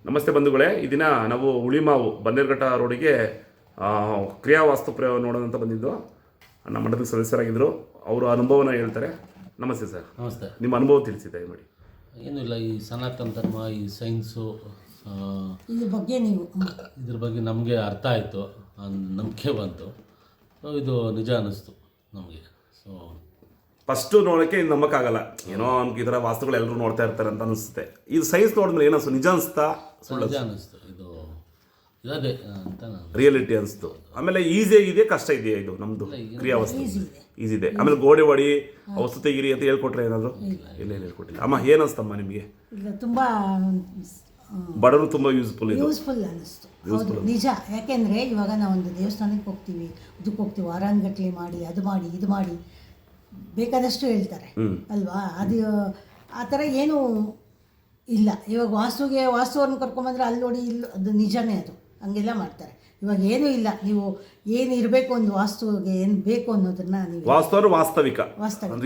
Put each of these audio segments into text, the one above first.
ನಮಸ್ತೆ ಬಂಧುಗಳೇ, ಈ ದಿನ ನಾವು ಹುಳಿಮಾವು ಬನ್ನೇರುಘಟ್ಟ ರೋಡಿಗೆ ಕ್ರಿಯಾ ವಾಸ್ತು ಪ್ರಯೋಗ ನೋಡೋಣ ಅಂತ ಬಂದಿದ್ದು. ನಮ್ಮ ಮಠದ ಸದಸ್ಯರಾಗಿದ್ದರು, ಅವರು ಅನುಭವನ ಹೇಳ್ತಾರೆ. ನಮಸ್ತೆ ಸರ್. ನಮಸ್ತೆ. ನಿಮ್ಮ ಅನುಭವ ತಿಳಿಸಿ ದಯಮಾಡಿ. ಏನೂ ಇಲ್ಲ, ಈ ಸನಾತನ ಧರ್ಮ, ಈ ಸೈನ್ಸು, ಇದ್ರ ಬಗ್ಗೆ ನಮಗೆ ಅರ್ಥ ಆಯಿತು, ನಂಬಿಕೆ ಬಂತು. ಸೊ ಇದು ನಿಜ ಅನ್ನಿಸ್ತು ನಮಗೆ. ಸೊ ಫಸ್ಟು ನೋಡೋಕ್ಕೆ ಇದು ನಂಬಕ್ಕಾಗಲ್ಲ, ಏನೋ ನಮ್ಗೆ ಈ ಥರ ವಾಸ್ತುಗಳು ಎಲ್ಲರೂ ನೋಡ್ತಾ ಇರ್ತಾರೆ ಅಂತ ಅನಿಸುತ್ತೆ. ಇದು ಸೈನ್ಸ್ ನೋಡಿದ್ಮೇಲೆ ಏನನ್ಸು, ನಿಜ ಅನಿಸ್ತಾ ಸುಳ್ಳು ನಿಜ ಅನ್ನಿಸ್ತು, ಇದು ಇರೋದೇ ಅಂತ ನಾನು ರಿಯಾಲಿಟಿ ಅನಿಸ್ತು. ಆಮೇಲೆ ಈಸಿ ಆಗಿದೆ, ಕಷ್ಟ ಇದೆಯಾ ಇದು ನಮ್ಮದು ಕ್ರಿಯಾ ವಾಸ್ತು? ಈಸಿ ಇದೆ. ಆಮೇಲೆ ಗೋಡೆ ಹೊಡಿ, ಔಷಧಿ ತೆಗೀರಿ ಅಂತ ಹೇಳ್ಕೊಟ್ರೆ ಏನಾದರೂ? ಇಲ್ಲ ಹೇಳ್ಕೊಟ್ಟಿಲ್ಲ. ಅಮ್ಮ ಏನು ಅನಿಸ್ತಮ್ಮ ನಿಮಗೆ? ತುಂಬ ಬಡವರು ತುಂಬ ಯೂಸ್ಫುಲ್ ಅನಿಸ್ತು. ಹೌದು, ನಿಜ. ಯಾಕೆಂದರೆ ಇವಾಗ ನಾವೊಂದು ದೇವಸ್ಥಾನಕ್ಕೆ ಹೋಗ್ತೀವಿ, ಇದಕ್ಕೆ ಹೋಗ್ತೀವಿ, ವಾರಾನ್ಗಟ್ಲೆ ಮಾಡಿ, ಅದು ಮಾಡಿ, ಇದು ಮಾಡಿ, ಬೇಕಾದಷ್ಟು ಹೇಳ್ತಾರೆ ಅಲ್ವಾ? ಅದು ಆ ಥರ ಏನೂ ಇಲ್ಲ. ಇವಾಗ ವಾಸ್ತುವ್ರನ್ನ ಕರ್ಕೊಂಬಂದ್ರೆ ಅಲ್ಲಿ ನೋಡಿ, ಇಲ್ಲಿ ಅದು ನಿಜನೇ, ಅದು ಹಂಗೆಲ್ಲ ಮಾಡ್ತಾರೆ. ಇವಾಗ ಏನೂ ಇಲ್ಲ, ನೀವು ಏನು ಇರಬೇಕು ಒಂದು ವಾಸ್ತುವಿಗೆ ಏನು ಬೇಕು ಅನ್ನೋದನ್ನ ನೀವು ವಾಸ್ತವಿಕ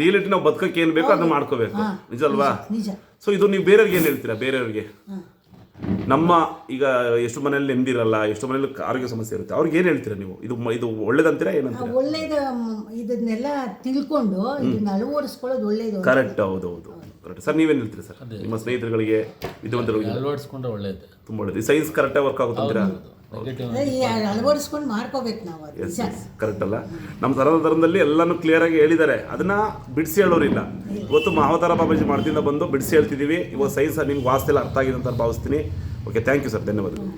ರಿಯಾಲಿಟಿ ನಾವು ಬದುಕಕ್ಕೆ ಏನು ಬೇಕೋ ಅದನ್ನ ಮಾಡ್ಕೋಬೇಕು. ನಿಜ ಅಲ್ವಾ? ನಿಜ. ಸೊ ಇದು ನೀವು ಬೇರೆಯವ್ರಿಗೆ ಏನು ಹೇಳ್ತೀರಾ? ಬೇರೆಯವ್ರಿಗೆ ನಮ್ಮ ಈಗ ಎಷ್ಟು ಮನೇಲಿ ನೆಮ್ಮದಿರಲ್ಲ, ಎಷ್ಟು ಮನೇಲಿ ಆರೋಗ್ಯ ಸಮಸ್ಯೆ ಇರುತ್ತೆ, ಅವ್ರಿಗೆ ಏನು ಹೇಳ್ತೀರಾ ನೀವು? ಇದು ಒಳ್ಳೇದಂತೀರಾ ಏನಂತೀರಾ? ಒಳ್ಳೇದು, ಇದನ್ನೆಲ್ಲ ತಿಳ್ಕೊಂಡು ಇದನ್ನ ಅಳವಡಿಸ್ಕೊಳ್ಳೋದು ಒಳ್ಳೇದು. ಕರೆಕ್ಟ್. ಹೌದು ಕರೆಕ್ಟ್ ಸರ್. ನೀವೇನು ಹೇಳ್ತೀರಾ ಸರ್? ನಿಮ್ಮ ಸ್ನೇಹಿತರುಗಳಿಗೆ, ವಿದ್ಯಾವಂತರಿಗೆ ಅಳವಡಿಸ್ಕೊಂಡ್ರೆ ಒಳ್ಳೇದು, ತುಂಬ ಒಳ್ಳೇದು. ಸೈನ್ಸ್ ಕರೆಕ್ಟಾಗಿ ವರ್ಕ್ ಆಗುತ್ತೀರಾ? ಅಳವಡಿಸ್ಕೊಂಡು ಮಾಡ್ಕೋಬೇಕು ನಾವು. ಕರೆಕ್ಟ್ ಅಲ್ಲ? ನಮ್ಮ ಧರ್ಮದಲ್ಲಿ ಎಲ್ಲಾನು ಕ್ಲಿಯರ್ ಆಗಿ ಹೇಳಿದ್ದಾರೆ, ಅದನ್ನ ಬಿಡಿಸಿ ಹೇಳೋರಿಲ್ಲ. ಇವತ್ತು ಮಹಾವತಾರ ಬಾಬಾಜಿ ಮಾಡ್ತಿಂದ ಬಂದು ಬಿಡಿಸಿ ಹೇಳ್ತಿದ್ದೀವಿ. ಇವಾಗ ಸೈನ್ಸ್ ನಿಮ್ಗೆ ವಾಸ್ತೆಲ್ಲ ಅರ್ಥ ಆಗಿದೆ ಅಂತ ಭಾವಿಸ್ತೀನಿ. ಓಕೆ, ಥ್ಯಾಂಕ್ ಯು ಸರ್, ಧನ್ಯವಾದಗಳು.